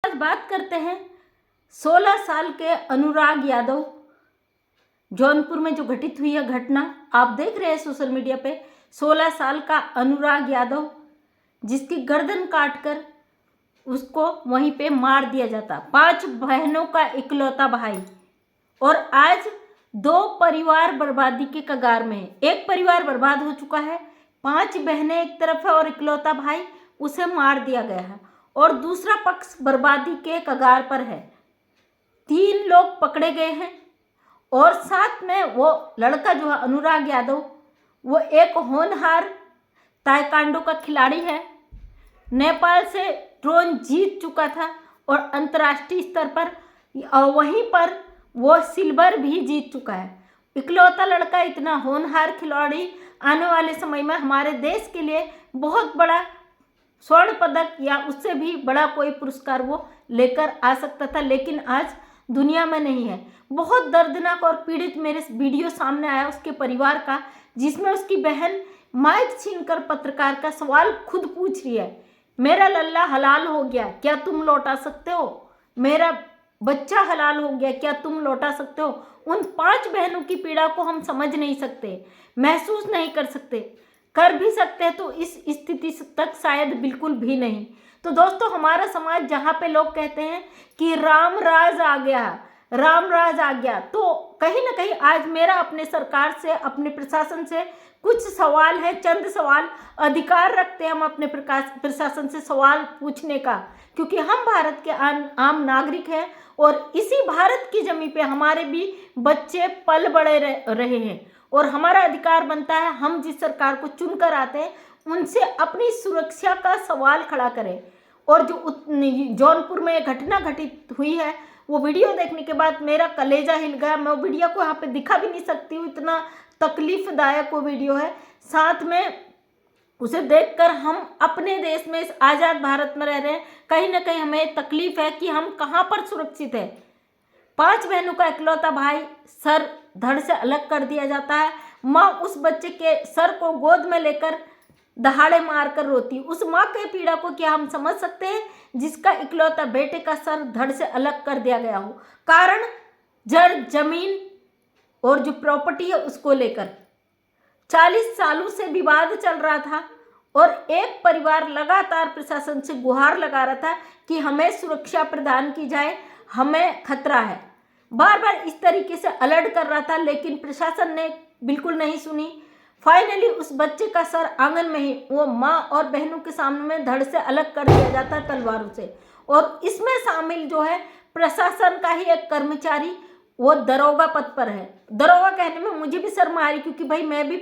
आज बात करते हैं 16 साल के अनुराग यादव, जौनपुर में जो घटित हुई है घटना आप देख रहे हैं सोशल मीडिया पे। 16 साल का अनुराग यादव जिसकी गर्दन काटकर उसको वहीं पे मार दिया जाता, 5 बहनों का इकलौता भाई, और आज 2 परिवार बर्बादी के कगार में है। एक परिवार बर्बाद हो चुका है, 5 बहनें एक तरफ है और इकलौता भाई, उसे मार दिया गया है, और दूसरा पक्ष बर्बादी के कगार पर है। 3 लोग पकड़े गए हैं और साथ में वो लड़का जो है अनुराग यादव, वो एक होनहार ताइक्वांडो का खिलाड़ी है, नेपाल से ड्रोन जीत चुका था और अंतर्राष्ट्रीय स्तर पर वहीं पर वो सिल्वर भी जीत चुका है। इकलौता लड़का, इतना होनहार खिलाड़ी आने वाले समय में हमारे देश के लिए बहुत बड़ा स्वर्ण पदक या उससे भी बड़ा कोई पुरस्कार वो लेकर आ सकता था, लेकिन आज दुनिया में नहीं है। बहुत दर्दनाक और पीड़ित मेरे वीडियो सामने आया उसके परिवार का, जिसमें उसकी बहन माइक छीनकर पत्रकार का सवाल खुद पूछ रही है, मेरा लल्ला हलाल हो गया, क्या तुम लौटा सकते हो? मेरा बच्चा हलाल हो गया, क्या तुम लौटा सकते हो? उन 5 बहनों की पीड़ा को हम समझ नहीं सकते, महसूस नहीं कर सकते, कर भी सकते हैं तो इस स्थिति तक शायद बिल्कुल भी नहीं। तो दोस्तों, हमारा समाज जहाँ पे लोग कहते हैं कि राम राज आ गया, राम राज आ गया, तो कहीं ना कहीं आज मेरा अपने सरकार से, अपने प्रशासन से कुछ सवाल है, चंद सवाल, अधिकार रखते हैं हम अपने प्रशासन से सवाल पूछने का, क्योंकि हम भारत के आम नागरिक हैं और इसी भारत की जमीन पे हमारे भी बच्चे पल बड़े रहे हैं, और हमारा अधिकार बनता है हम जिस सरकार को चुनकर आते हैं उनसे अपनी सुरक्षा का सवाल खड़ा करें। और जो जौनपुर में घटना घटित हुई है, वो वीडियो देखने के बाद मेरा कलेजा हिल गया। मैं वो वीडियो को यहाँ पे दिखा भी नहीं सकती हूँ, इतना तकलीफदायक वो वीडियो है। साथ में उसे देखकर हम अपने देश में, इस आज़ाद भारत में रह रहे हैं, कहीं ना कहीं हमें तकलीफ है कि हम कहाँ पर सुरक्षित है। 5 बहनों का इकलौता भाई, सर धड़ से अलग कर दिया जाता है, माँ उस बच्चे के सर को गोद में लेकर दहाड़े मारकर रोती। उस माँ के पीड़ा को क्या हम समझ सकते हैं जिसका इकलौता बेटे का सर धड़ से अलग कर दिया गया हो? कारण जड़ जमीन और जो प्रॉपर्टी है उसको लेकर 40 सालों से विवाद चल रहा था, और एक परिवार लगातार प्रशासन से गुहार लगा रहा था कि हमें सुरक्षा प्रदान की जाए, हमें खतरा है, बार बार इस तरीके से अलर्ट कर रहा था, लेकिन प्रशासन ने बिल्कुल नहीं सुनी। फाइनली उस बच्चे का सर आंगन में ही वो माँ और बहनों के सामने में धड़ से अलग कर दिया जाता है तलवारों से, और इसमें शामिल जो है प्रशासन का ही एक कर्मचारी, वो दरोगा पद पर है। दरोगा कहने में मुझे भी शर्म आ रही, क्योंकि भाई मैं भी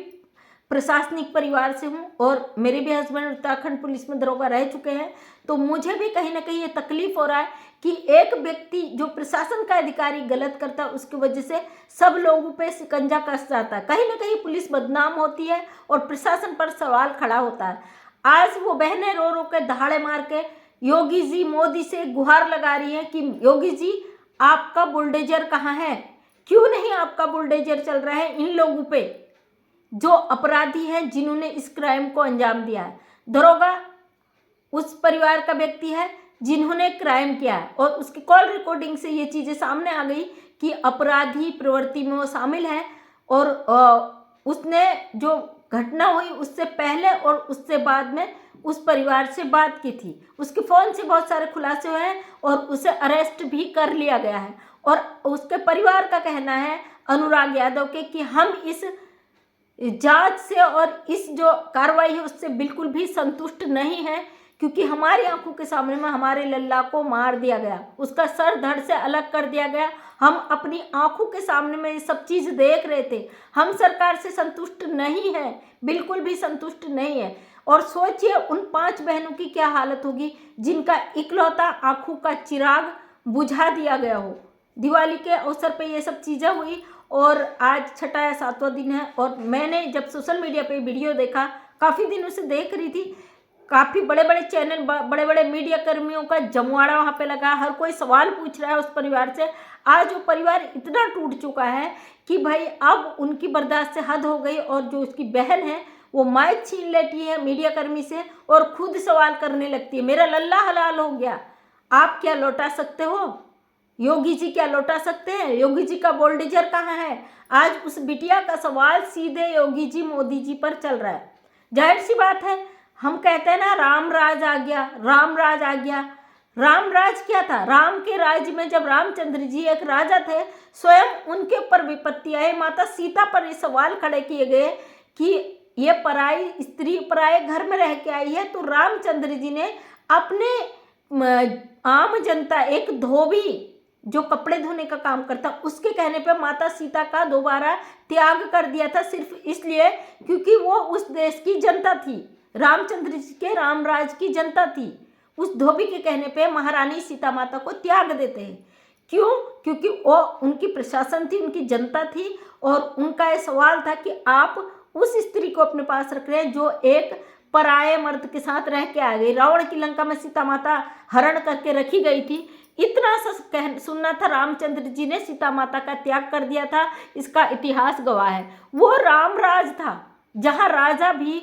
प्रशासनिक परिवार से हूँ और मेरे भी हस्बैंड उत्तराखंड पुलिस में दरोगा रह चुके हैं, तो मुझे भी कहीं ना कहीं ये तकलीफ हो रहा है कि एक व्यक्ति जो प्रशासन का अधिकारी गलत करता है उसकी वजह से सब लोगों पे शिकंजा कस जाता है, कहीं ना कहीं पुलिस बदनाम होती है और प्रशासन पर सवाल खड़ा होता है। आज वो बहनें रो रो के दहाड़े मार के योगी जी, मोदी से गुहार लगा रही हैं कि योगी जी आपका बुलडोजर कहाँ है, क्यों नहीं आपका बुलडोजर चल रहा है इन लोगों पे जो अपराधी हैं जिन्होंने इस क्राइम को अंजाम दिया है। दरोगा उस परिवार का व्यक्ति है जिन्होंने क्राइम किया है, और उसकी कॉल रिकॉर्डिंग से ये चीज़ें सामने आ गई कि अपराधी प्रवृत्ति में वो शामिल है, और उसने जो घटना हुई उससे पहले और उससे बाद में उस परिवार से बात की थी, उसके फ़ोन से बहुत सारे खुलासे हुए हैं और उसे अरेस्ट भी कर लिया गया है। और उसके परिवार का कहना है, अनुराग यादव के, कि हम इस जांच से और इस जो कार्रवाई है उससे बिल्कुल भी संतुष्ट नहीं है, क्योंकि हमारी आंखों के सामने में हमारे लल्ला को मार दिया गया, उसका सर धड़ से अलग कर दिया गया, हम अपनी आंखों के सामने में ये सब चीज़ देख रहे थे। हम सरकार से संतुष्ट नहीं है, बिल्कुल भी संतुष्ट नहीं है। और सोचिए उन 5 बहनों की क्या हालत होगी जिनका इकलौता आंखों का चिराग बुझा दिया गया हो। दिवाली के अवसर पे ये सब चीज़ें हुई, और आज 6वां या 7वां दिन है, और मैंने जब सोशल मीडिया पे वीडियो देखा, काफ़ी दिनों से देख रही थी, काफ़ी बड़े बड़े चैनल, बड़े बड़े मीडिया कर्मियों का जमवाड़ा वहाँ पे लगा, हर कोई सवाल पूछ रहा है उस परिवार से। आज वो परिवार इतना टूट चुका है कि भाई अब उनकी बर्दाश्त से हद हो गई, और जो उसकी बहन है वो माइक छीन लेती है मीडिया कर्मी से और खुद सवाल करने लगती है, मेरा लल्ला हलाल हो गया, आप क्या लौटा सकते हो? योगी जी क्या लौटा सकते हैं? योगी जी का बुलडोजर कहाँ है? आज उस बिटिया का सवाल सीधे योगी जी मोदी जी पर चल रहा है। जाहिर सी बात है, हम कहते हैं ना राम राज आ गया, राम राज आ गया। राम राज क्या था? राम के राज्य में जब रामचंद्र जी एक राजा थे, स्वयं उनके ऊपर विपत्ति आई, माता सीता पर ये सवाल खड़े किए गए कि ये पराई स्त्री पराए घर में रह के आई है, तो रामचंद्र जी ने अपने आम जनता, एक धोबी जो कपड़े धोने का काम करता, उसके कहने पे माता सीता का दोबारा त्याग कर दिया था, सिर्फ इसलिए क्योंकि वो उस देश की जनता थी, रामचंद्र जी के रामराज की जनता थी। उस धोबी के कहने पे महारानी सीता माता को त्याग देते हैं। क्यों? क्योंकि वो उनकी प्रशासन थी, उनकी जनता थी, और उनका ये सवाल था कि आप उस स्त्री को अपने पास रख रहे हैं जो एक पराये मर्द के साथ रह के आ गई। रावण की लंका में सीता माता हरण करके रखी गई थी, इतना सा सुनना था, रामचंद्र जी ने सीता माता का त्याग कर दिया था, इसका इतिहास गवाह है। वो रामराज था जहाँ राजा भी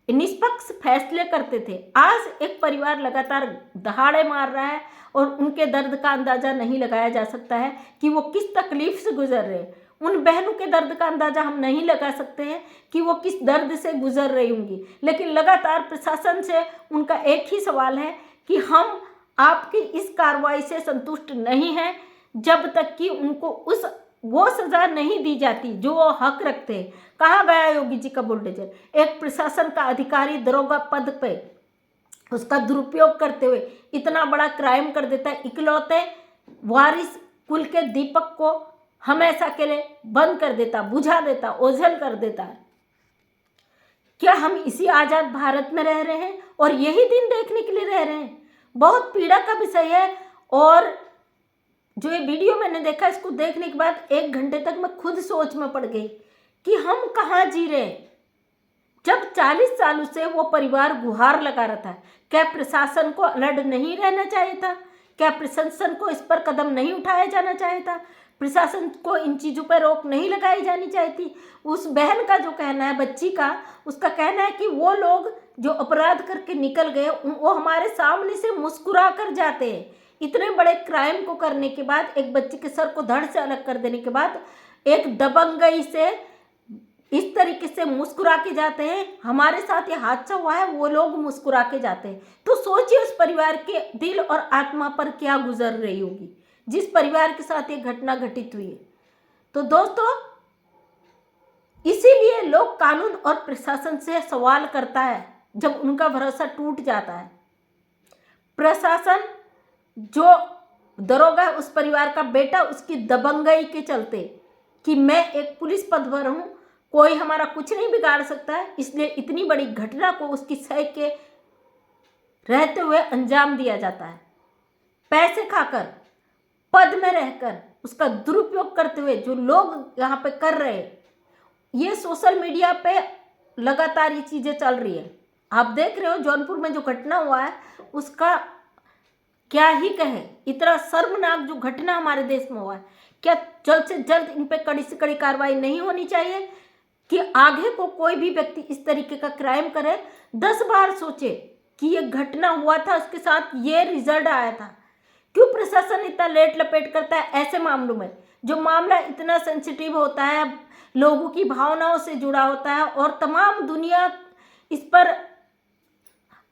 निष्पक्ष फैसले करते थे। आज एक परिवार लगातार दहाड़े मार रहा है और उनके दर्द का अंदाजा नहीं लगाया जा सकता है कि वो किस तकलीफ से गुजर रहे हैं। उन बहनों के दर्द का अंदाजा हम नहीं लगा सकते हैं कि वो किस दर्द से गुजर रही होंगी, लेकिन लगातार प्रशासन से उनका एक ही सवाल है कि हम आपकी इस कार्रवाई से संतुष्ट नहीं हैं जब तक कि उनको वो सजा नहीं दी जाती जो वो हक रखते हैं। कहाँ गया योगी जी का बुलडोजर? एक प्रशासन का अधिकारी दरोगा पद पे उसका दुरुपयोग करते हुए इतना बड़ा क्राइम कर देता है, इकलौते वारिस कुल के दीपक को हमेशा के लिए बंद कर देता, बुझा देता, ओझल कर देता है। क्या हम इसी आजाद भारत में रह रहे हैं और यही दिन देखने के लिए रह रहे हैं? बहुत पीड़ा का विषय है। और जो ये वीडियो मैंने देखा, इसको देखने के बाद 1 घंटे तक मैं खुद सोच में पड़ गई कि हम कहाँ जी रहे हैं। जब 40 सालों से वो परिवार गुहार लगा रहा था, क्या प्रशासन को अलर्ट नहीं रहना चाहिए था? क्या प्रशासन को इस पर कदम नहीं उठाया जाना चाहिए था? प्रशासन को इन चीज़ों पर रोक नहीं लगाई जानी चाहिए थी? उस बहन का जो कहना है, बच्ची का, उसका कहना है कि वो लोग जो अपराध करके निकल गए वो हमारे सामने से मुस्कुरा कर जाते हैं। इतने बड़े क्राइम को करने के बाद, एक बच्ची के सर को धड़ से अलग कर देने के बाद, एक दबंगई से इस तरीके से मुस्कुरा के जाते हैं। हमारे साथ ये हादसा हुआ है, वो लोग मुस्कुरा के जाते हैं। तो सोचिए उस परिवार के दिल और आत्मा पर क्या गुजर रही होगी जिस परिवार के साथ ये घटना घटित हुई है। तो दोस्तों, इसीलिए लोग कानून और प्रशासन से सवाल करता है जब उनका भरोसा टूट जाता है। प्रशासन, जो दरोगा उस परिवार का बेटा, उसकी दबंगई के चलते कि मैं एक पुलिस पद पर हूँ, कोई हमारा कुछ नहीं बिगाड़ सकता है, इसलिए इतनी बड़ी घटना को उसकी सह के रहते हुए अंजाम दिया जाता है। पैसे खाकर, पद में रहकर, उसका दुरुपयोग करते हुए जो लोग यहाँ पे कर रहे हैं, ये सोशल मीडिया पे लगातार ये चीज़ें चल रही है। आप देख रहे हो जौनपुर में जो घटना हुआ है, उसका क्या ही कहे। इतना शर्मनाक जो घटना हमारे देश में हुआ है, क्या जल्द से जल्द इन पे कड़ी से कड़ी कार्रवाई नहीं होनी चाहिए कि आगे को कोई भी व्यक्ति इस तरीके का क्राइम करे 10 बार सोचे कि ये घटना हुआ था, उसके साथ ये रिजल्ट आया था। क्यों प्रशासन इतना लेट लपेट करता है ऐसे मामलों में? जो मामला इतना सेंसिटिव होता है, लोगों की भावनाओं से जुड़ा होता है और तमाम दुनिया इस पर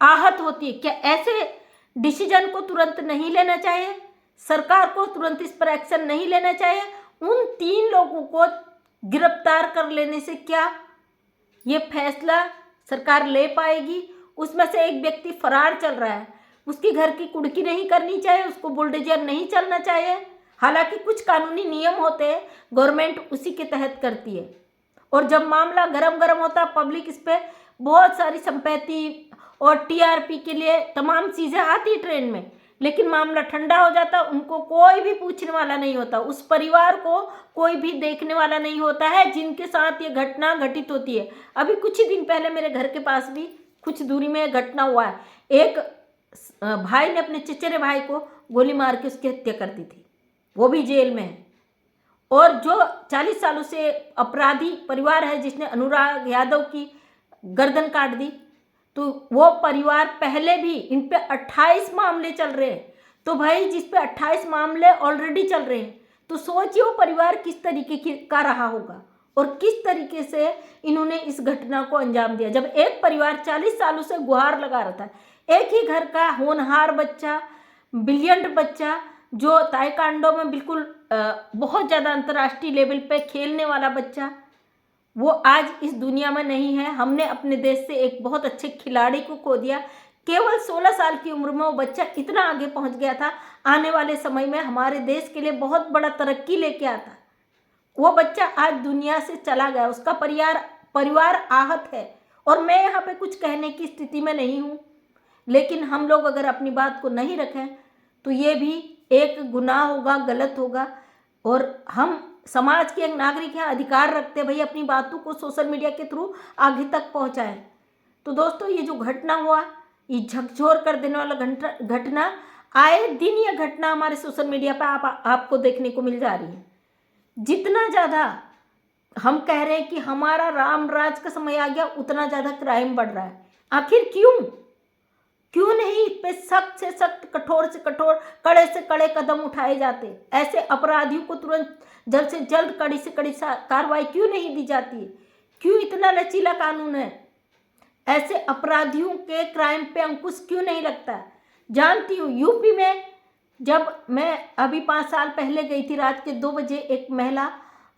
आहत होती है, क्या ऐसे डिसीजन को तुरंत नहीं लेना चाहिए? सरकार को तुरंत इस पर एक्शन नहीं लेना चाहिए? उन 3 लोगों को गिरफ्तार कर लेने से क्या ये फैसला सरकार ले पाएगी? उसमें से एक व्यक्ति फरार चल रहा है, उसकी घर की कुड़की नहीं करनी चाहिए, उसको बुलडोजर नहीं चलना चाहिए। हालांकि कुछ कानूनी नियम होते हैं, गवर्नमेंट उसी के तहत करती है। और जब मामला गरम गरम होता है, पब्लिक इस पर बहुत सारी संपत्ति और टीआरपी के लिए तमाम चीज़ें आती ट्रेन में, लेकिन मामला ठंडा हो जाता, उनको कोई भी पूछने वाला नहीं होता, उस परिवार को कोई भी देखने वाला नहीं होता है जिनके साथ ये घटना घटित होती है। अभी कुछ ही दिन पहले मेरे घर के पास भी कुछ दूरी में घटना हुआ है। एक भाई ने अपने चचेरे भाई को गोली मार के उसकी हत्या कर दी थी, वो भी जेल में है। और जो 40 सालों से अपराधी परिवार है जिसने अनुराग यादव की गर्दन काट दी, तो वो परिवार पहले भी, इन पे 28 मामले चल रहे हैं। तो भाई जिस पे 28 मामले ऑलरेडी चल रहे हैं, तो सोचिए वो परिवार किस तरीके का रहा होगा और किस तरीके से इन्होंने इस घटना को अंजाम दिया। जब एक परिवार 40 सालों से गुहार लगा रहा था, एक ही घर का होनहार बच्चा, ब्रिलियंट बच्चा, जो ताइक्वांडो में बिल्कुल बहुत ज़्यादा अंतर्राष्ट्रीय लेवल पे खेलने वाला बच्चा, वो आज इस दुनिया में नहीं है। हमने अपने देश से एक बहुत अच्छे खिलाड़ी को खो दिया। केवल 16 साल की उम्र में वो बच्चा इतना आगे पहुंच गया था, आने वाले समय में हमारे देश के लिए बहुत बड़ा तरक्की लेके आता। वो बच्चा आज दुनिया से चला गया, उसका परिवार आहत है। और मैं यहाँ पे कुछ कहने की स्थिति में नहीं हूँ, लेकिन हम लोग अगर अपनी बात को नहीं रखें तो ये भी एक गुनाह होगा, गलत होगा। और हम समाज के एक नागरिक हैं, अधिकार रखते हैं भाई अपनी बातों को सोशल मीडिया के थ्रू आगे तक पहुँचाएं। तो दोस्तों, ये जो घटना हुआ, ये झकझोर कर देने वाला घटना, आए दिन ये घटना हमारे सोशल मीडिया पर आपको देखने को मिल जा रही है। जितना ज़्यादा हम कह रहे हैं कि हमारा राम राज का समय आ गया, उतना ज़्यादा क्राइम बढ़ रहा है। आखिर क्यों नहीं इस पे सख्त से सख्त, कठोर से कठोर, कड़े से कड़े कदम उठाए जाते? ऐसे अपराधियों को तुरंत जल्द से जल्द, कड़ी से कड़ी कार्रवाई क्यों नहीं दी जाती है? क्यों इतना लचीला कानून है? ऐसे अपराधियों के क्राइम पे अंकुश क्यों नहीं लगता? जानती हूँ, यूपी में जब मैं अभी 5 साल पहले गई थी, रात के 2 बजे एक महिला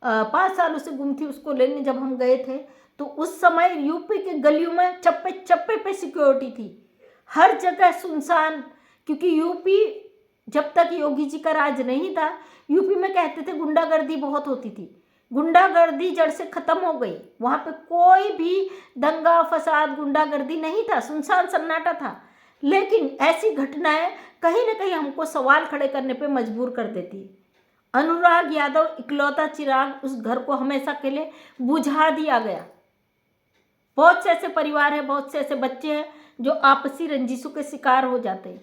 5 सालों से गुम थी, उसको लेने जब हम गए थे, तो उस समय यूपी के गलियों में चप्पे चप्पे पे सिक्योरिटी थी, हर जगह सुनसान। क्योंकि यूपी जब तक योगी जी का राज नहीं था, यूपी में कहते थे गुंडागर्दी बहुत होती थी। गुंडागर्दी जड़ से खत्म हो गई, वहाँ पे कोई भी दंगा फसाद गुंडागर्दी नहीं था, सुनसान सन्नाटा था। लेकिन ऐसी घटनाएं कहीं ना कहीं हमको सवाल खड़े करने पे मजबूर कर देती है। अनुराग यादव इकलौता चिराग उस घर को हमेशा के लिए बुझा दिया गया। बहुत से ऐसे परिवार हैं, बहुत से ऐसे बच्चे हैं जो आपसी रंजिशों के शिकार हो जाते हैं।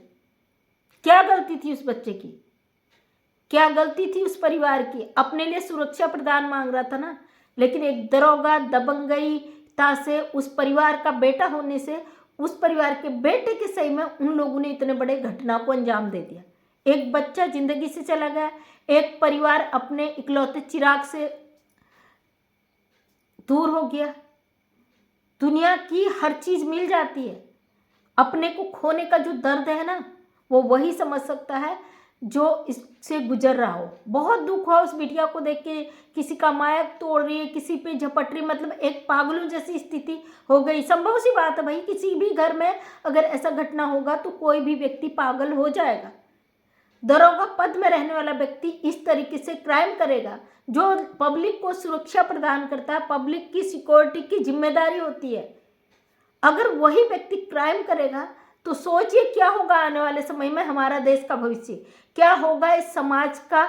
क्या गलती थी उस बच्चे की? क्या गलती थी उस परिवार की? अपने लिए सुरक्षा प्रदान मांग रहा था ना, लेकिन एक दरोगा दबंगईता से, उस परिवार का बेटा होने से, उस परिवार के बेटे के सही में उन लोगों ने इतने बड़े घटना को अंजाम दे दिया। एक बच्चा जिंदगी से चला गया, एक परिवार अपने इकलौते चिराग से दूर हो गया। दुनिया की हर चीज मिल जाती है, अपने को खोने का जो दर्द है ना, वो वही समझ सकता है जो इससे गुजर रहा हो। बहुत दुख हुआ उस बिटिया को देख के, किसी का मायक तोड़ रही है, किसी पे झपट रही, मतलब एक पागलों जैसी स्थिति हो गई। संभव सी बात है भाई, किसी भी घर में अगर ऐसा घटना होगा तो कोई भी व्यक्ति पागल हो जाएगा। दरोगा पद में रहने वाला व्यक्ति इस तरीके से क्राइम करेगा, जो पब्लिक को सुरक्षा प्रदान करता है, पब्लिक की सिक्योरिटी की जिम्मेदारी होती है। अगर वही व्यक्ति क्राइम करेगा तो सोचिए क्या होगा आने वाले समय में, हमारा देश का भविष्य क्या होगा, इस समाज का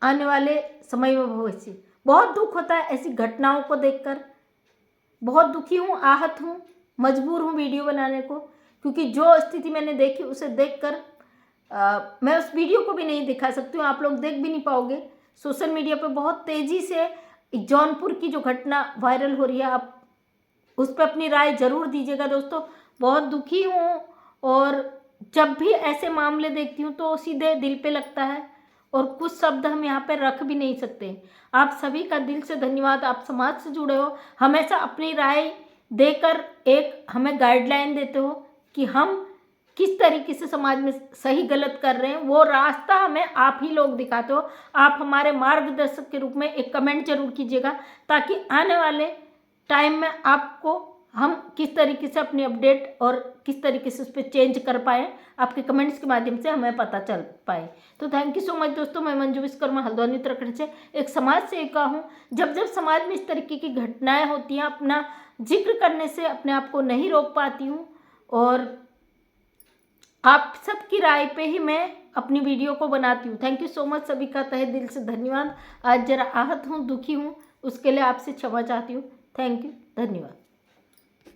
आने वाले समय में भविष्य। बहुत दुख होता है ऐसी घटनाओं को देखकर। बहुत दुखी हूँ, आहत हूँ, मजबूर हूँ वीडियो बनाने को, क्योंकि जो स्थिति मैंने देखी उसे देखकर मैं उस वीडियो को भी नहीं दिखा सकती हूँ, आप लोग देख भी नहीं पाओगे। सोशल मीडिया पे बहुत तेज़ी से जौनपुर की जो घटना वायरल हो रही है, आप उस पर अपनी राय ज़रूर दीजिएगा दोस्तों। बहुत दुखी हूँ, और जब भी ऐसे मामले देखती हूँ तो सीधे दिल पे लगता है, और कुछ शब्द हम यहाँ पे रख भी नहीं सकते। आप सभी का दिल से धन्यवाद, आप समाज से जुड़े हो, हमेशा अपनी राय देकर एक हमें गाइडलाइन देते हो कि हम किस तरीके से समाज में सही गलत कर रहे हैं। वो रास्ता हमें आप ही लोग दिखाते हो। आप हमारे मार्गदर्शक के रूप में एक कमेंट जरूर कीजिएगा, ताकि आने वाले टाइम में आपको हम किस तरीके से अपनी अपडेट और किस तरीके से उस पर चेंज कर पाए, आपके कमेंट्स के माध्यम से हमें पता चल पाए। तो थैंक यू सो मच दोस्तों। मैं मंजू विश्वकर्मा, हल्द्वानी उत्तराखंड से एक समाज सेविका हूँ। जब जब समाज में इस तरीके की घटनाएं होती हैं, अपना जिक्र करने से अपने आप को नहीं रोक पाती हूँ, और आप सबकी राय पे ही मैं अपनी वीडियो को बनाती हूँ। थैंक यू सो मच, सभी का तहे दिल से धन्यवाद। आज जरा आहत हूँ, दुखी हूँ, उसके लिए आपसे क्षमा चाहती हूँ। थैंक यू, धन्यवाद।